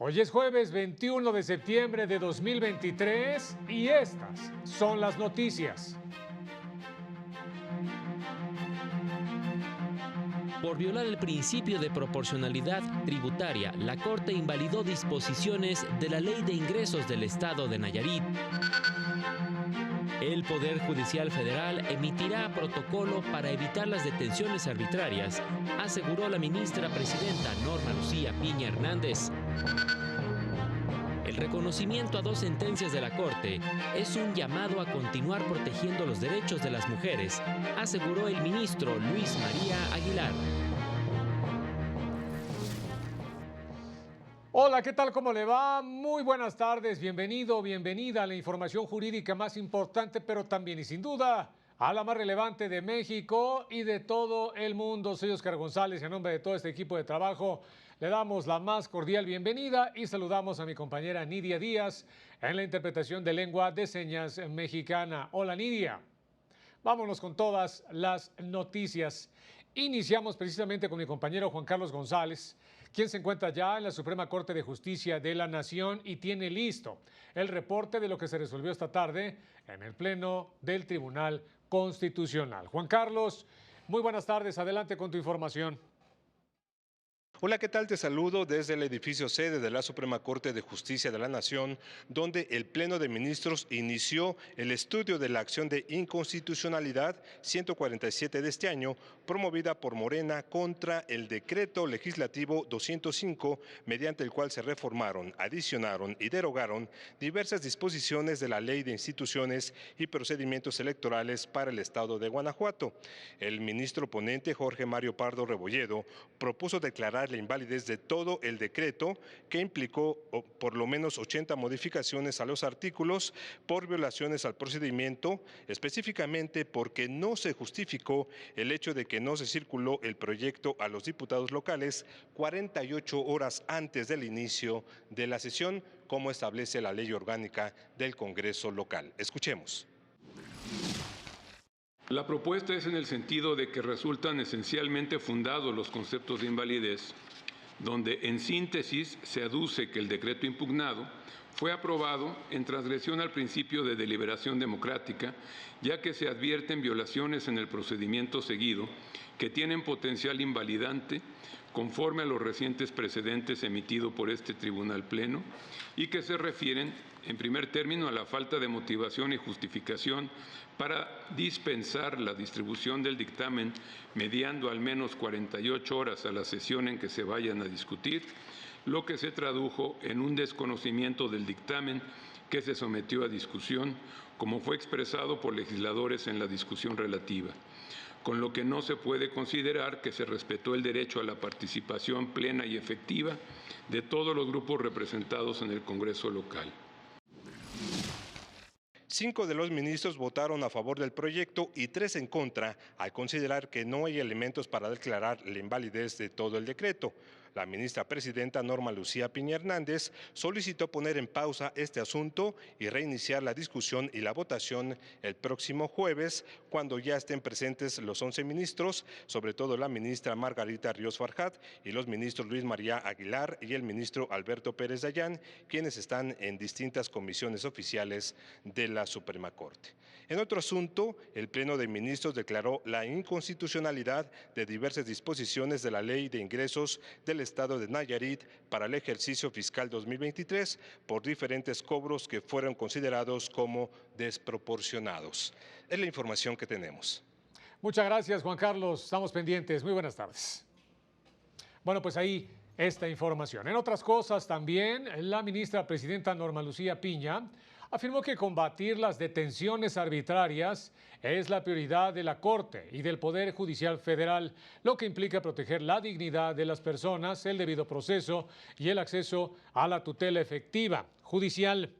Hoy es jueves 21 de septiembre de 2023 y estas son las noticias. Por violar el principio de proporcionalidad tributaria, la Corte invalidó disposiciones de la Ley de Ingresos del Estado de Nayarit. El Poder Judicial Federal emitirá protocolo para evitar las detenciones arbitrarias, aseguró la ministra presidenta Norma Lucía Piña Hernández. El reconocimiento a 2 sentencias de la Corte es un llamado a continuar protegiendo los derechos de las mujeres, aseguró el ministro Luis María Aguilar. Hola, ¿qué tal? ¿Cómo le va? Muy buenas tardes, bienvenido, bienvenida a la información jurídica más importante, pero también y sin duda a la más relevante de México y de todo el mundo. Soy Oscar González y en nombre de todo este equipo de trabajo le damos la más cordial bienvenida y saludamos a mi compañera Nidia Díaz en la interpretación de lengua de señas mexicana. Hola, Nidia. Vámonos con todas las noticias. Iniciamos precisamente con mi compañero Juan Carlos González, quien se encuentra ya en la Suprema Corte de Justicia de la Nación y tiene listo el reporte de lo que se resolvió esta tarde en el Pleno del Tribunal Constitucional. Juan Carlos, muy buenas tardes, adelante con tu información. Hola, ¿qué tal? Te saludo desde el edificio sede de la Suprema Corte de Justicia de la Nación, donde el Pleno de Ministros inició el estudio de la acción de inconstitucionalidad 147 de este año, promovida por Morena contra el Decreto Legislativo 205, mediante el cual se reformaron, adicionaron y derogaron diversas disposiciones de la Ley de Instituciones y Procedimientos Electorales para el Estado de Guanajuato. El ministro ponente Jorge Mario Pardo Rebolledo propuso declarar la invalidez de todo el decreto, que implicó por lo menos 80 modificaciones a los artículos por violaciones al procedimiento, específicamente porque no se justificó el hecho de que no se circuló el proyecto a los diputados locales 48 horas antes del inicio de la sesión, como establece la ley orgánica del Congreso local. Escuchemos. La propuesta es en el sentido de que resultan esencialmente fundados los conceptos de invalidez, donde en síntesis se aduce que el decreto impugnado fue aprobado en transgresión al principio de deliberación democrática, ya que se advierten violaciones en el procedimiento seguido que tienen potencial invalidante conforme a los recientes precedentes emitidos por este Tribunal Pleno y que se refieren, en primer término, a la falta de motivación y justificación para dispensar la distribución del dictamen mediando al menos 48 horas a la sesión en que se vayan a discutir, lo que se tradujo en un desconocimiento del dictamen que se sometió a discusión, como fue expresado por legisladores en la discusión relativa, con lo que no se puede considerar que se respetó el derecho a la participación plena y efectiva de todos los grupos representados en el Congreso local. 5 de los ministros votaron a favor del proyecto y 3 en contra, al considerar que no hay elementos para declarar la invalidez de todo el decreto. La ministra presidenta Norma Lucía Piña Hernández solicitó poner en pausa este asunto y reiniciar la discusión y la votación el próximo jueves, cuando ya estén presentes los 11 ministros, sobre todo la ministra Margarita Ríos Farjat y los ministros Luis María Aguilar y el ministro Alberto Pérez Dayán, quienes están en distintas comisiones oficiales de la Suprema Corte. En otro asunto, el Pleno de Ministros declaró la inconstitucionalidad de diversas disposiciones de la Ley de Ingresos del Estado de Nayarit para el ejercicio fiscal 2023 por diferentes cobros que fueron considerados como desproporcionados. Es la información que tenemos. Muchas gracias, Juan Carlos. Estamos pendientes. Muy buenas tardes. Bueno, pues ahí esta información. En otras cosas también, la ministra presidenta Norma Lucía Piña afirmó que combatir las detenciones arbitrarias es la prioridad de la Corte y del Poder Judicial Federal, lo que implica proteger la dignidad de las personas, el debido proceso y el acceso a la tutela efectiva judicial.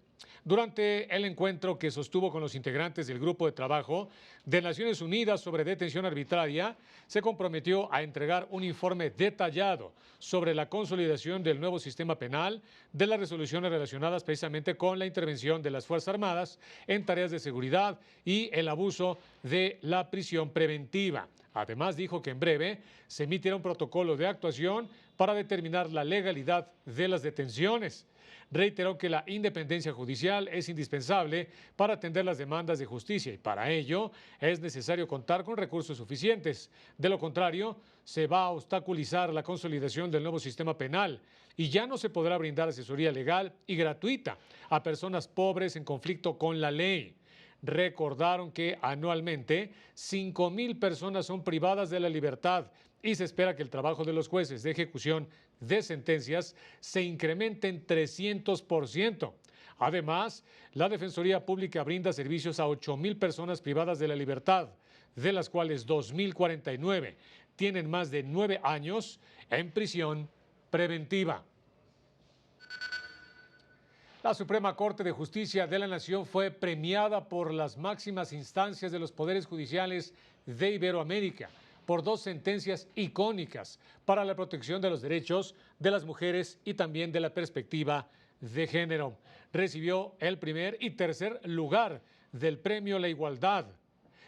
Durante el encuentro que sostuvo con los integrantes del Grupo de Trabajo de Naciones Unidas sobre Detención Arbitraria, se comprometió a entregar un informe detallado sobre la consolidación del nuevo sistema penal, de las resoluciones relacionadas precisamente con la intervención de las Fuerzas Armadas en tareas de seguridad y el abuso de la prisión preventiva. Además, dijo que en breve se emitirá un protocolo de actuación para determinar la legalidad de las detenciones. Reiteró que la independencia judicial es indispensable para atender las demandas de justicia y para ello es necesario contar con recursos suficientes. De lo contrario, se va a obstaculizar la consolidación del nuevo sistema penal y ya no se podrá brindar asesoría legal y gratuita a personas pobres en conflicto con la ley. Recordaron que anualmente 5,000 personas son privadas de la libertad y se espera que el trabajo de los jueces de ejecución de sentencias se incremente en 300%. Además, la Defensoría Pública brinda servicios a 8,000 personas privadas de la libertad, de las cuales 2,049 tienen más de 9 años en prisión preventiva. La Suprema Corte de Justicia de la Nación fue premiada por las máximas instancias de los poderes judiciales de Iberoamérica por 2 sentencias icónicas para la protección de los derechos de las mujeres y también de la perspectiva de género. Recibió el primer y tercer lugar del Premio La Igualdad.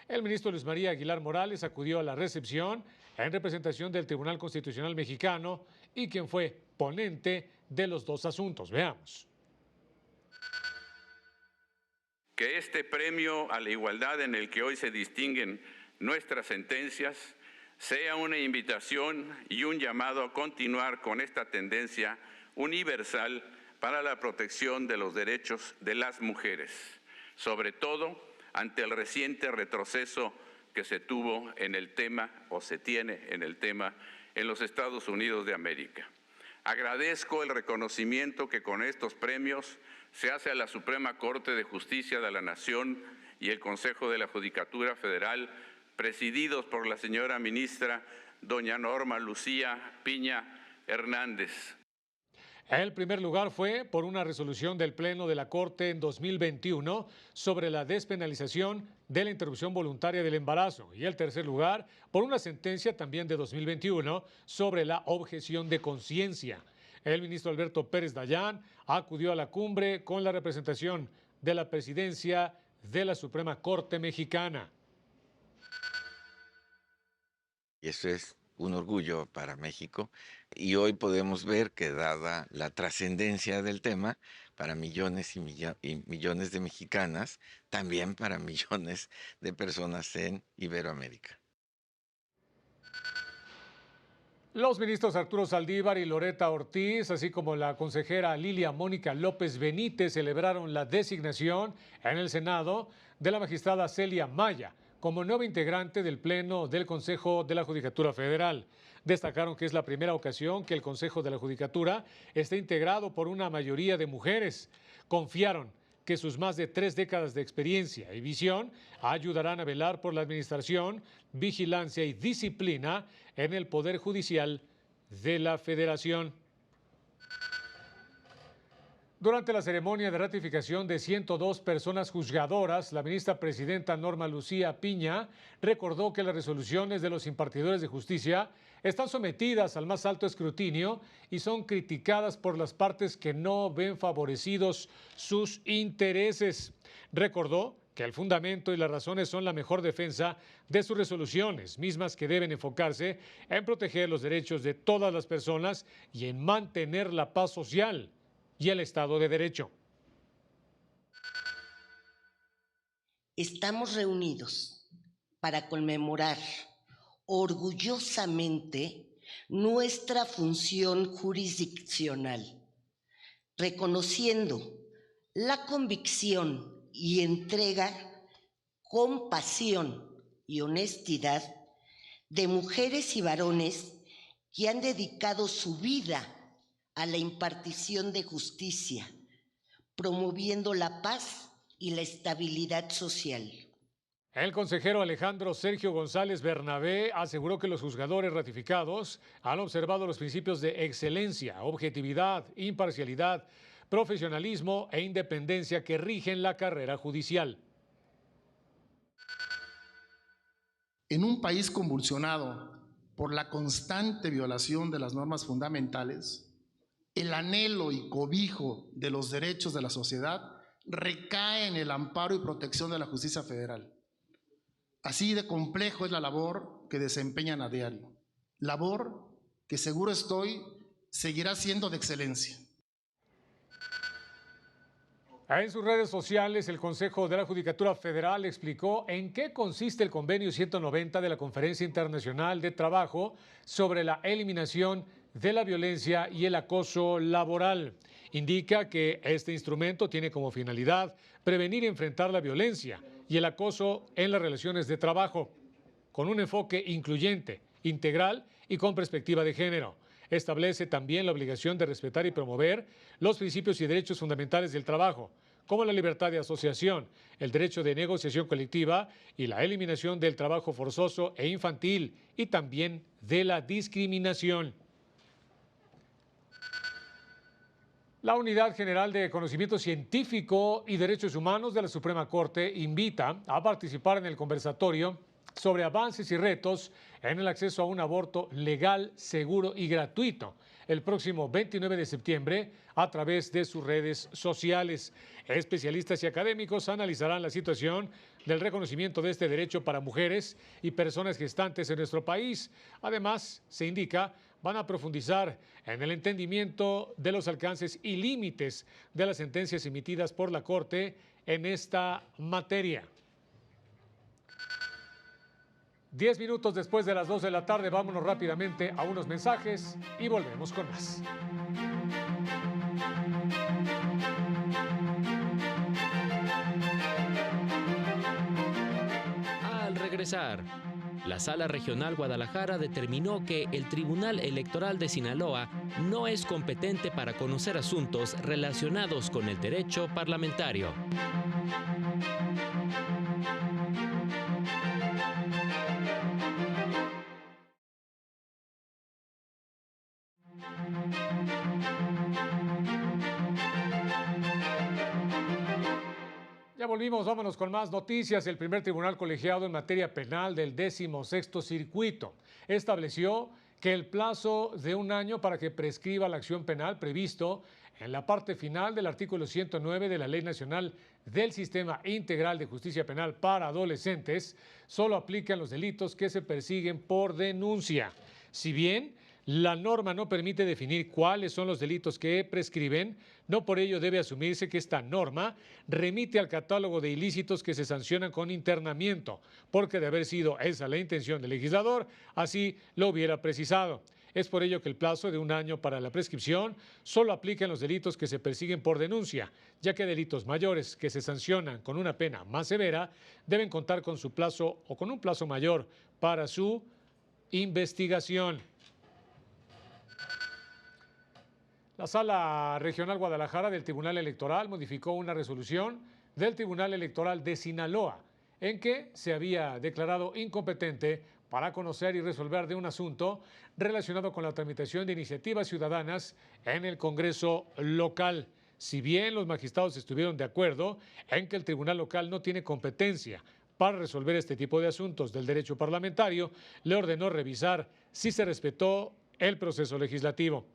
El ministro Luis María Aguilar Morales acudió a la recepción en representación del Tribunal Constitucional Mexicano y quien fue ponente de los 2 asuntos. Veamos. Que este premio a la igualdad en el que hoy se distinguen nuestras sentencias sea una invitación y un llamado a continuar con esta tendencia universal para la protección de los derechos de las mujeres, sobre todo ante el reciente retroceso que se tuvo en el tema o se tiene en el tema en los Estados Unidos de América. Agradezco el reconocimiento que con estos premios se hace a la Suprema Corte de Justicia de la Nación y el Consejo de la Judicatura Federal, presididos por la señora ministra doña Norma Lucía Piña Hernández. El primer lugar fue por una resolución del Pleno de la Corte en 2021 sobre la despenalización de la interrupción voluntaria del embarazo y el tercer lugar por una sentencia también de 2021 sobre la objeción de conciencia. El ministro Alberto Pérez Dayán acudió a la cumbre con la representación de la presidencia de la Suprema Corte Mexicana. Y eso es un orgullo para México y hoy podemos ver que dada la trascendencia del tema para millones y millones de mexicanas, también para millones de personas en Iberoamérica. Los ministros Arturo Saldívar y Loretta Ortiz, así como la consejera Lilia Mónica López Benítez, celebraron la designación en el Senado de la magistrada Celia Maya como nueva integrante del Pleno del Consejo de la Judicatura Federal. Destacaron que es la primera ocasión que el Consejo de la Judicatura esté integrado por una mayoría de mujeres. Confiaron que sus más de 3 décadas de experiencia y visión ayudarán a velar por la administración, vigilancia y disciplina en el Poder Judicial de la Federación. Durante la ceremonia de ratificación de 102 personas juzgadoras, la ministra presidenta Norma Lucía Piña recordó que las resoluciones de los impartidores de justicia están sometidas al más alto escrutinio y son criticadas por las partes que no ven favorecidos sus intereses. Recordó que el fundamento y las razones son la mejor defensa de sus resoluciones, mismas que deben enfocarse en proteger los derechos de todas las personas y en mantener la paz social y el Estado de Derecho. Estamos reunidos para conmemorar orgullosamente nuestra función jurisdiccional, reconociendo la convicción y entrega con pasión y honestidad de mujeres y varones que han dedicado su vida a la impartición de justicia, promoviendo la paz y la estabilidad social. El consejero Alejandro Sergio González Bernabé aseguró que los juzgadores ratificados han observado los principios de excelencia, objetividad, imparcialidad, profesionalismo e independencia que rigen la carrera judicial. En un país convulsionado por la constante violación de las normas fundamentales, el anhelo y cobijo de los derechos de la sociedad recae en el amparo y protección de la justicia federal. Así de complejo es la labor que desempeñan a diario, labor que seguro estoy seguirá siendo de excelencia. En sus redes sociales, el Consejo de la Judicatura Federal explicó en qué consiste el Convenio 190 de la Conferencia Internacional de Trabajo sobre la eliminación de la violencia y el acoso laboral. Indica que este instrumento tiene como finalidad prevenir y enfrentar la violencia y el acoso en las relaciones de trabajo, con un enfoque incluyente, integral y con perspectiva de género. Establece también la obligación de respetar y promover los principios y derechos fundamentales del trabajo, como la libertad de asociación, el derecho de negociación colectiva y la eliminación del trabajo forzoso e infantil y también de la discriminación. La Unidad General de Conocimiento Científico y Derechos Humanos de la Suprema Corte invita a participar en el conversatorio sobre avances y retos en el acceso a un aborto legal, seguro y gratuito el próximo 29 de septiembre a través de sus redes sociales. Especialistas y académicos analizarán la situación del reconocimiento de este derecho para mujeres y personas gestantes en nuestro país. Además, se indica, van a profundizar en el entendimiento de los alcances y límites de las sentencias emitidas por la Corte en esta materia. 10 minutos después de las 2 de la tarde, vámonos rápidamente a unos mensajes y volvemos con más. Al regresar, la Sala Regional Guadalajara determinó que el Tribunal Electoral de Sinaloa no es competente para conocer asuntos relacionados con el derecho parlamentario. Ya volvimos, vámonos con más noticias. El primer tribunal colegiado en materia penal del 16º Circuito estableció que el plazo de un año para que prescriba la acción penal previsto en la parte final del artículo 109 de la Ley Nacional del Sistema Integral de Justicia Penal para Adolescentes solo aplica en los delitos que se persiguen por denuncia. Si bien la norma no permite definir cuáles son los delitos que prescriben, no por ello debe asumirse que esta norma remite al catálogo de ilícitos que se sancionan con internamiento, porque de haber sido esa la intención del legislador, así lo hubiera precisado. Es por ello que el plazo de un año para la prescripción solo aplica en los delitos que se persiguen por denuncia, ya que delitos mayores que se sancionan con una pena más severa deben contar con su plazo o con un plazo mayor para su investigación. La Sala Regional Guadalajara del Tribunal Electoral modificó una resolución del Tribunal Electoral de Sinaloa, en que se había declarado incompetente para conocer y resolver de un asunto relacionado con la tramitación de iniciativas ciudadanas en el Congreso local. Si bien los magistrados estuvieron de acuerdo en que el tribunal local no tiene competencia para resolver este tipo de asuntos del derecho parlamentario, le ordenó revisar si se respetó el proceso legislativo.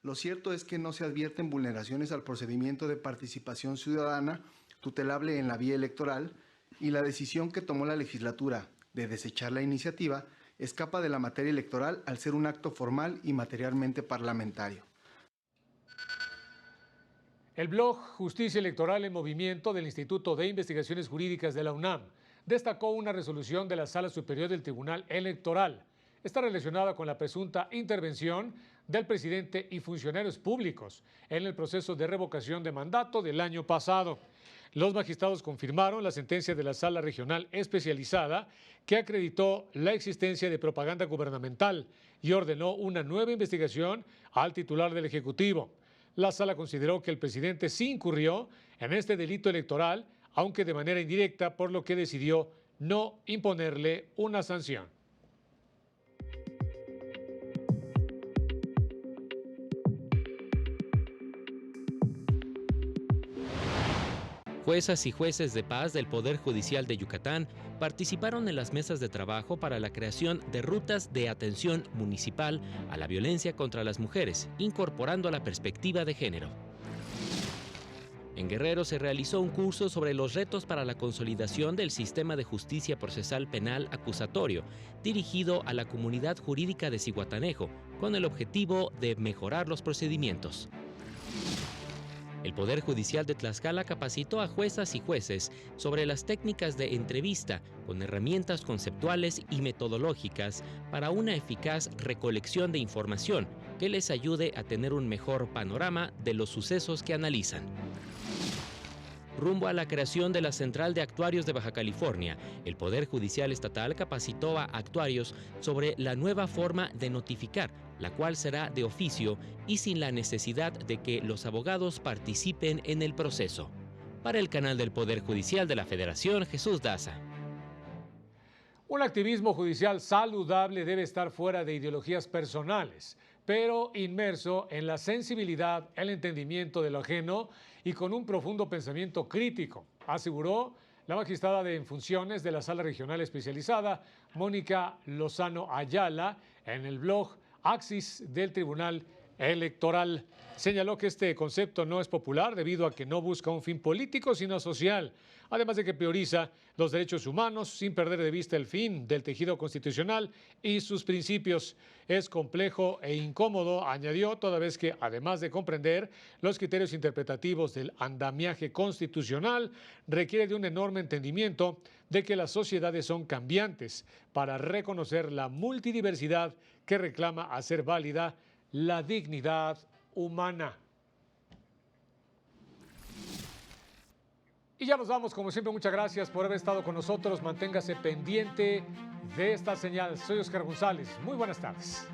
Lo cierto es que no se advierten vulneraciones al procedimiento de participación ciudadana tutelable en la vía electoral y la decisión que tomó la legislatura de desechar la iniciativa escapa de la materia electoral al ser un acto formal y materialmente parlamentario. El blog Justicia Electoral en Movimiento del Instituto de Investigaciones Jurídicas de la UNAM destacó una resolución de la Sala Superior del Tribunal Electoral. Está relacionada con la presunta intervención del presidente y funcionarios públicos en el proceso de revocación de mandato del año pasado. Los magistrados confirmaron la sentencia de la Sala Regional Especializada que acreditó la existencia de propaganda gubernamental y ordenó una nueva investigación al titular del Ejecutivo. La Sala consideró que el presidente sí incurrió en este delito electoral, aunque de manera indirecta, por lo que decidió no imponerle una sanción. Juezas y jueces de paz del Poder Judicial de Yucatán participaron en las mesas de trabajo para la creación de rutas de atención municipal a la violencia contra las mujeres, incorporando la perspectiva de género. En Guerrero se realizó un curso sobre los retos para la consolidación del sistema de justicia procesal penal acusatorio, dirigido a la comunidad jurídica de Zihuatanejo, con el objetivo de mejorar los procedimientos. El Poder Judicial de Tlaxcala capacitó a juezas y jueces sobre las técnicas de entrevista con herramientas conceptuales y metodológicas para una eficaz recolección de información que les ayude a tener un mejor panorama de los sucesos que analizan. Rumbo a la creación de la Central de Actuarios de Baja California, el Poder Judicial Estatal capacitó a actuarios sobre la nueva forma de notificar, la cual será de oficio y sin la necesidad de que los abogados participen en el proceso. Para el canal del Poder Judicial de la Federación, Jesús Daza. Un activismo judicial saludable debe estar fuera de ideologías personales, pero inmerso en la sensibilidad, el entendimiento de lo ajeno y con un profundo pensamiento crítico, aseguró la magistrada en funciones de la Sala Regional Especializada, Mónica Lozano Ayala, en el blog Axis del Tribunal Electoral. Señaló que este concepto no es popular debido a que no busca un fin político, sino social, además de que prioriza los derechos humanos sin perder de vista el fin del tejido constitucional y sus principios. Es complejo e incómodo, añadió, toda vez que, además de comprender los criterios interpretativos del andamiaje constitucional, requiere de un enorme entendimiento de que las sociedades son cambiantes para reconocer la multidiversidad que reclama hacer válida la dignidad humana. Y ya nos vamos, como siempre, muchas gracias por haber estado con nosotros. Manténgase pendiente de esta señal. Soy Oscar González. Muy buenas tardes.